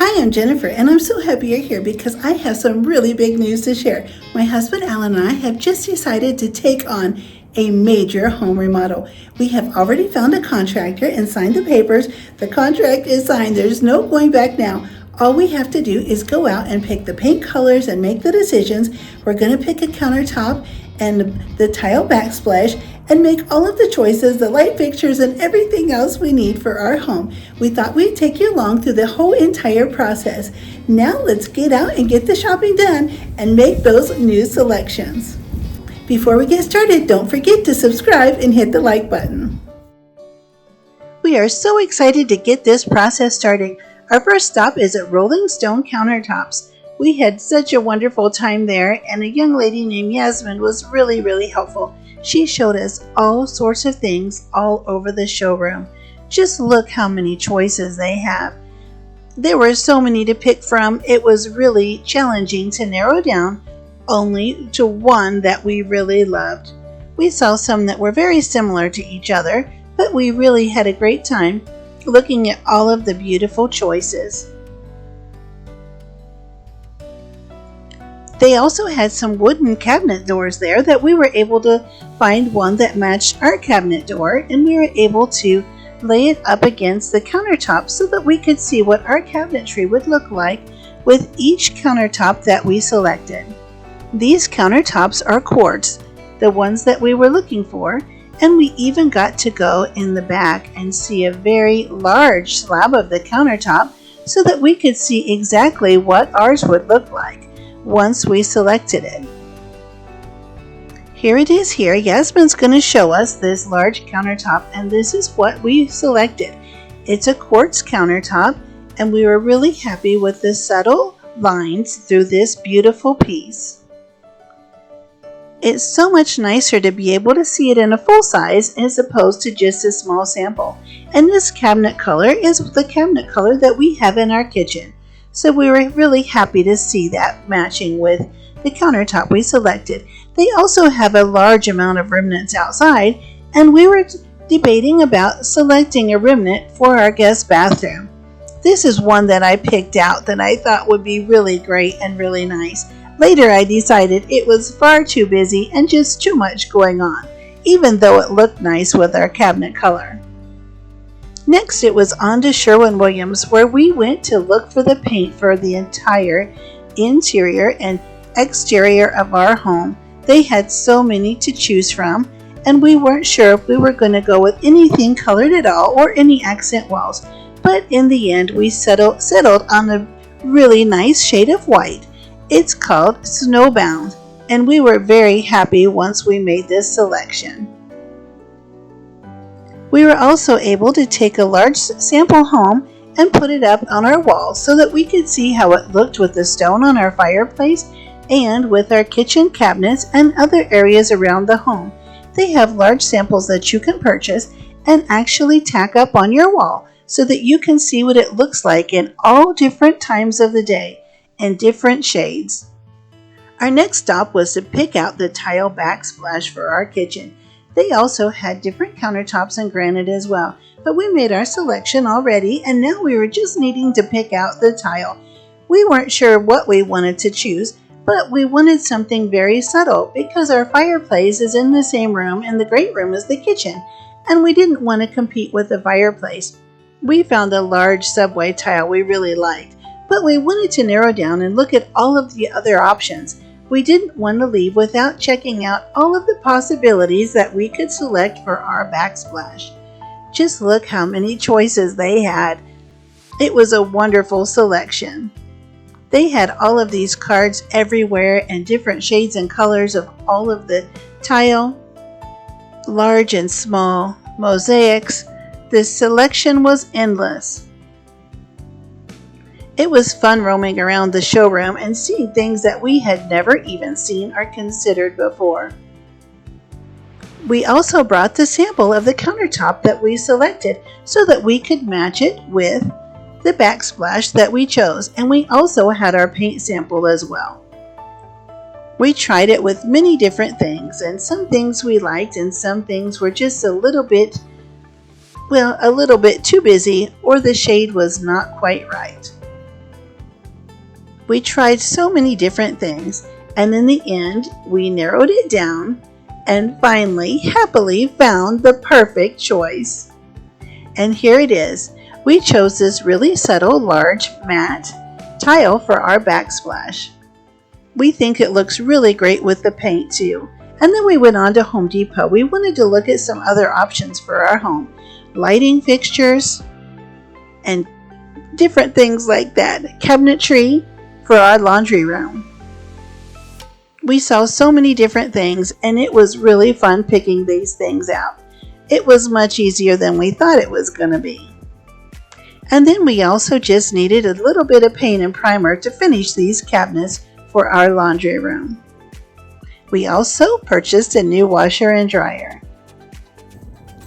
Hi, I'm Jennifer, and I'm so happy you're here because I have some really big news to share. My husband Alan and I have just decided to take on a major home remodel. We have already found a contractor and signed the papers. The contract is signed. There's no going back now. All we have to do is go out and pick the paint colors and make the decisions. We're going to pick a countertop and the tile backsplash and make all of the choices, the light fixtures, and everything else we need for our home. We thought we'd take you along through the whole entire process. Now let's get out and get the shopping done and make those new selections. Before we get started, don't forget to subscribe and hit the like button. We are so excited to get this process started. Our first stop is at Rolling Stone Countertops. We had such a wonderful time there, and a young lady named Yasmin was really helpful. She showed us all sorts of things all over the showroom. Just look how many choices they have. There were so many to pick from. It was really challenging to narrow down only to one that we really loved. We saw some that were very similar to each other, but we really had a great time looking at all of the beautiful choices. They also had some wooden cabinet doors there that we were able to find one that matched our cabinet door, and we were able to lay it up against the countertop so that we could see what our cabinetry would look like with each countertop that we selected. These countertops are quartz, the ones that we were looking for, and we even got to go in the back and see a very large slab of the countertop so that we could see exactly what ours would look like once we selected it. Here it is here. Yasmin's going to show us this large countertop, and this is what we selected. It's a quartz countertop, and we were really happy with the subtle lines through this beautiful piece. It's so much nicer to be able to see it in a full size as opposed to just a small sample. And this cabinet color is the cabinet color that we have in our kitchen. So we were really happy to see that matching with the countertop we selected. They also have a large amount of remnants outside, and we were debating about selecting a remnant for our guest bathroom. This is one that I picked out that I thought would be really great and really nice. Later I decided it was far too busy and just too much going on, even though it looked nice with our cabinet color. Next, it was on to Sherwin-Williams, where we went to look for the paint for the entire interior and exterior of our home. They had so many to choose from, and we weren't sure if we were going to go with anything colored at all or any accent walls. But in the end, we settled on a really nice shade of white. It's called Snowbound, and we were very happy once we made this selection. We were also able to take a large sample home and put it up on our wall so that we could see how it looked with the stone on our fireplace and with our kitchen cabinets and other areas around the home. They have large samples that you can purchase and actually tack up on your wall so that you can see what it looks like in all different times of the day and different shades. Our next stop was to pick out the tile backsplash for our kitchen. They also had different countertops and granite as well, but we made our selection already, and now we were just needing to pick out the tile. We weren't sure what we wanted to choose, but we wanted something very subtle because our fireplace is in the same room and the great room is the kitchen, and we didn't want to compete with the fireplace. We found a large subway tile we really liked, but we wanted to narrow down and look at all of the other options. We didn't want to leave without checking out all of the possibilities that we could select for our backsplash. Just look how many choices they had. It was a wonderful selection. They had all of these cards everywhere and different shades and colors of all of the tile, large and small, mosaics. The selection was endless. It was fun roaming around the showroom and seeing things that we had never even seen or considered before. We also brought the sample of the countertop that we selected so that we could match it with the backsplash that we chose, and we also had our paint sample as well. We tried it with many different things, and some things we liked and some things were just a little bit too busy, or the shade was not quite right. We tried so many different things, and in the end, we narrowed it down and finally, happily found the perfect choice. And here it is. We chose this really subtle, large, matte tile for our backsplash. We think it looks really great with the paint too. And then we went on to Home Depot. We wanted to look at some other options for our home. Lighting fixtures and different things like that. Cabinetry for our laundry room. We saw so many different things, and it was really fun picking these things out. It was much easier than we thought it was going to be. And then we also just needed a little bit of paint and primer to finish these cabinets for our laundry room. We also purchased a new washer and dryer.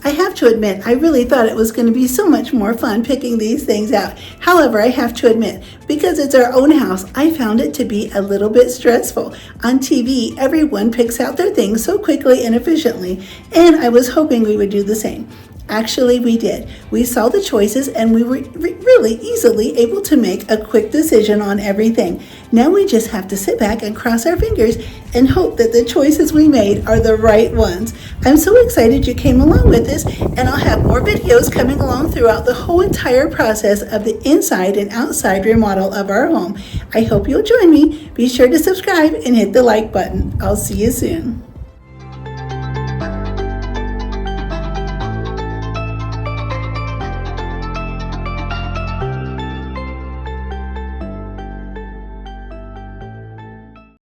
I have to admit, I really thought it was going to be so much more fun picking these things out. However, I have to admit, because it's our own house, I found it to be a little bit stressful. On TV, everyone picks out their things so quickly and efficiently, and I was hoping we would do the same. Actually, we did. We saw the choices and we were really easily able to make a quick decision on everything. Now we just have to sit back and cross our fingers and hope that the choices we made are the right ones. I'm so excited you came along with us, and I'll have more videos coming along throughout the whole entire process of the inside and outside remodel of our home. I hope you'll join me. Be sure to subscribe and hit the like button. I'll see you soon.